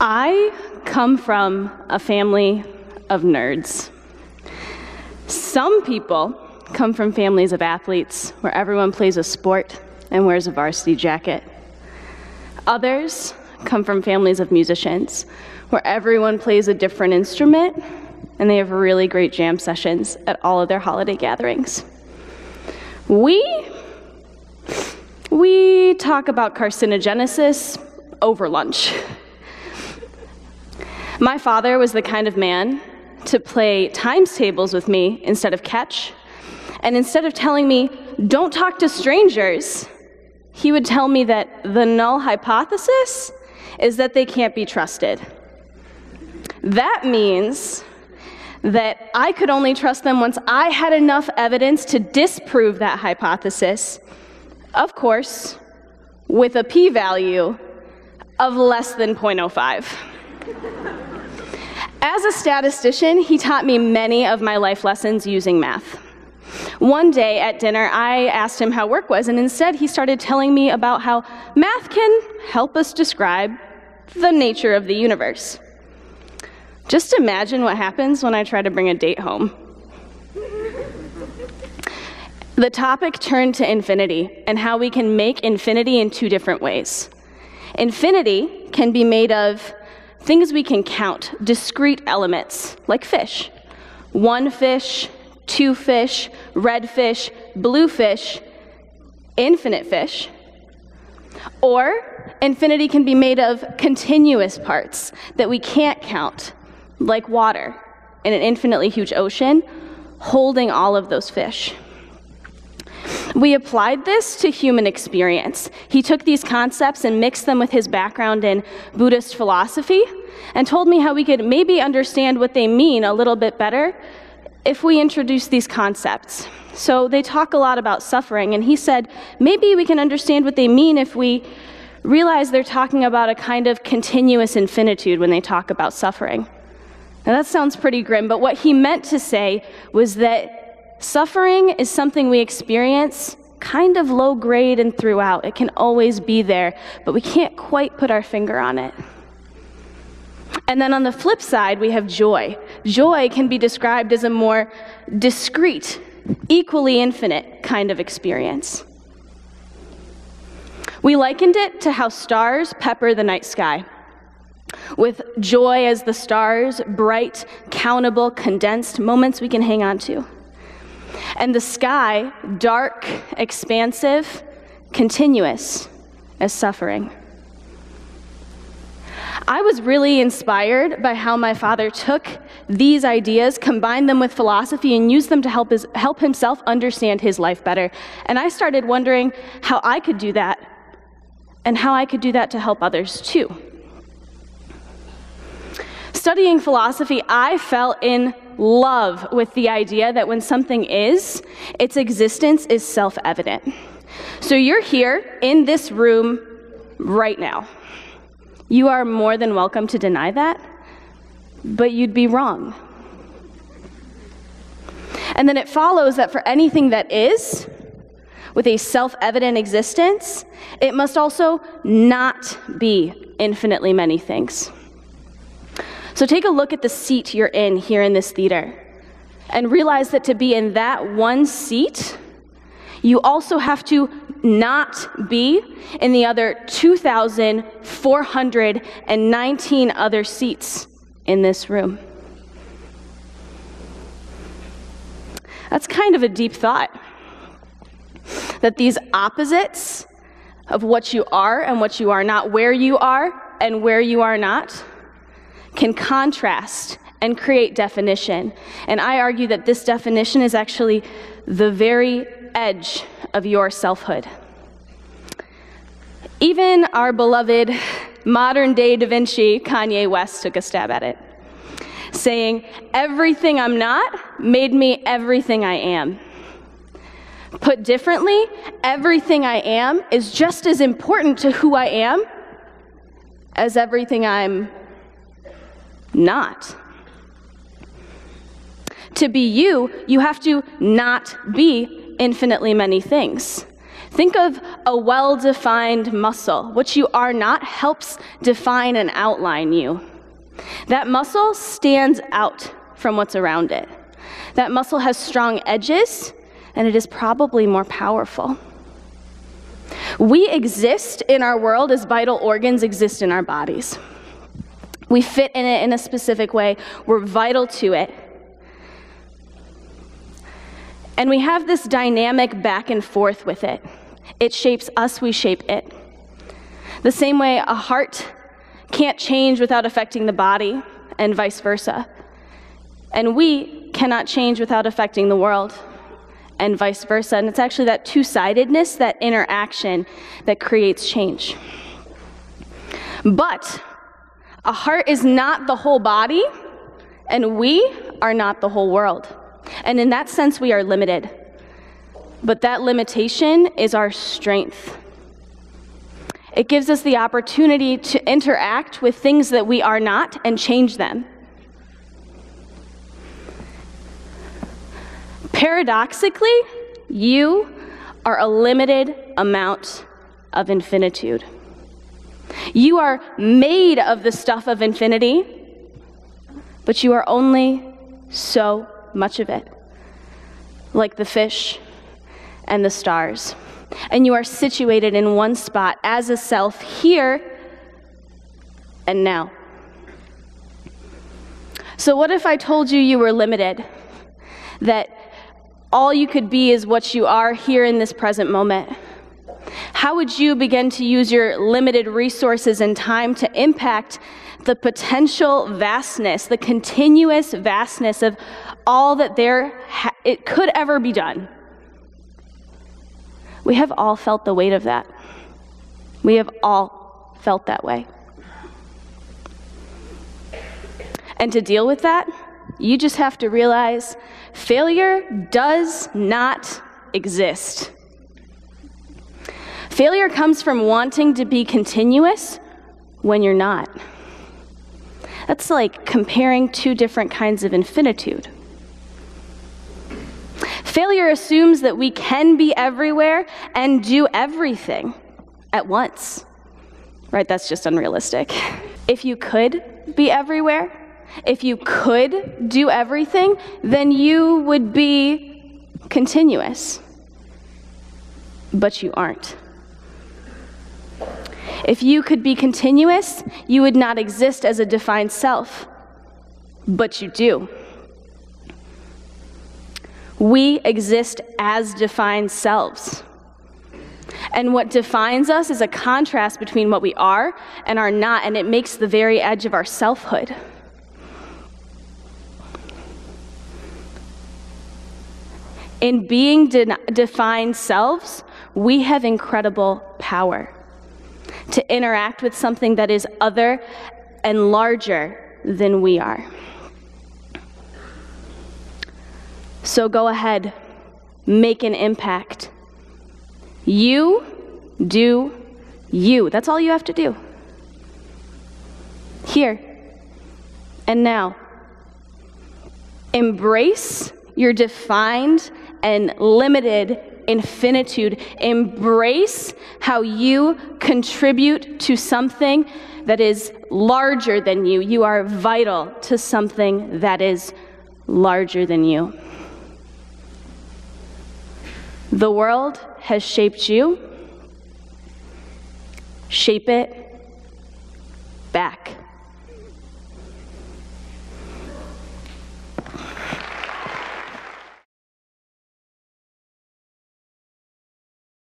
I come from a family of nerds. Some people come from families of athletes where everyone plays a sport and wears a varsity jacket. Others come from families of musicians where everyone plays a different instrument and they have really great jam sessions at all of their holiday gatherings. We talk about carcinogenesis over lunch. My father was the kind of man to play times tables with me instead of catch, and instead of telling me, don't talk to strangers, he would tell me that the null hypothesis is that they can't be trusted. That means that I could only trust them once I had enough evidence to disprove that hypothesis, of course, with a p-value of less than 0.05. As a statistician, he taught me many of my life lessons using math. One day at dinner, I asked him how work was, and instead he started telling me about how math can help us describe the nature of the universe. Just imagine what happens when I try to bring a date home. The topic turned to infinity and how we can make infinity in two different ways. Infinity can be made of things we can count, discrete elements, like fish. One fish, two fish, red fish, blue fish, infinite fish. Or infinity can be made of continuous parts that we can't count, like water in an infinitely huge ocean, holding all of those fish. We applied this to human experience. He took these concepts and mixed them with his background in Buddhist philosophy and told me how we could maybe understand what they mean a little bit better if we introduce these concepts. So they talk a lot about suffering, and he said, maybe we can understand what they mean if we realize they're talking about a kind of continuous infinitude when they talk about suffering. Now that sounds pretty grim, but what he meant to say was that suffering is something we experience kind of low grade and throughout. It can always be there, but we can't quite put our finger on it. And then on the flip side, we have joy. Joy can be described as a more discrete, equally infinite kind of experience. We likened it to how stars pepper the night sky, with joy as the stars, bright, countable, condensed moments we can hang on to. And the sky, dark, expansive, continuous as suffering. I was really inspired by how my father took these ideas, combined them with philosophy, and used them to help himself understand his life better. And I started wondering how I could do that, and how I could do that to help others too. Studying philosophy, I fell in love with the idea that when something is, its existence is self-evident. So you're here in this room right now. You are more than welcome to deny that, but you'd be wrong. And then it follows that for anything that is, with a self-evident existence, it must also not be infinitely many things. So take a look at the seat you're in here in this theater and realize that to be in that one seat, you also have to not be in the other 2,419 other seats in this room. That's kind of a deep thought, that these opposites of what you are and what you are not, where you are and where you are not, can contrast and create definition. And I argue that this definition is actually the very edge of your selfhood. Even our beloved modern-day Da Vinci, Kanye West, took a stab at it, saying, "Everything I'm not made me everything I am." Put differently, everything I am is just as important to who I am as everything I'm not. To be you, you have to not be infinitely many things. Think of a well-defined muscle. What you are not helps define and outline you. That muscle stands out from what's around it. That muscle has strong edges, and it is probably more powerful. We exist in our world as vital organs exist in our bodies. We fit in it in a specific way. We're vital to it. And we have this dynamic back and forth with it. It shapes us, we shape it. The same way a heart can't change without affecting the body, and vice versa. And we cannot change without affecting the world, and vice versa. And it's actually that two-sidedness, that interaction, that creates change. But a heart is not the whole body, and we are not the whole world. And in that sense, we are limited. But that limitation is our strength. It gives us the opportunity to interact with things that we are not and change them. Paradoxically, you are a limited amount of infinitude. You are made of the stuff of infinity, but you are only so much of it, like the fish and the stars. And you are situated in one spot as a self here and now. So what if I told you you were limited, that all you could be is what you are here in this present moment? How would you begin to use your limited resources and time to impact the potential vastness, the continuous vastness of all that it could ever be done? We have all felt the weight of that. We have all felt that way. And to deal with that, you just have to realize failure does not exist. Failure comes from wanting to be continuous when you're not. That's like comparing two different kinds of infinitude. Failure assumes that we can be everywhere and do everything at once. Right? That's just unrealistic. If you could be everywhere, if you could do everything, then you would be continuous. But you aren't. If you could be continuous, you would not exist as a defined self. But you do. We exist as defined selves. And what defines us is a contrast between what we are and are not, and it makes the very edge of our selfhood. In being defined selves, we have incredible power to interact with something that is other and larger than we are. So go ahead, make an impact. You do you. That's all you have to do. Here and now. Embrace your defined and limited infinitude. Embrace how you contribute to something that is larger than you. You are vital to something that is larger than you. The world has shaped you. Shape it back.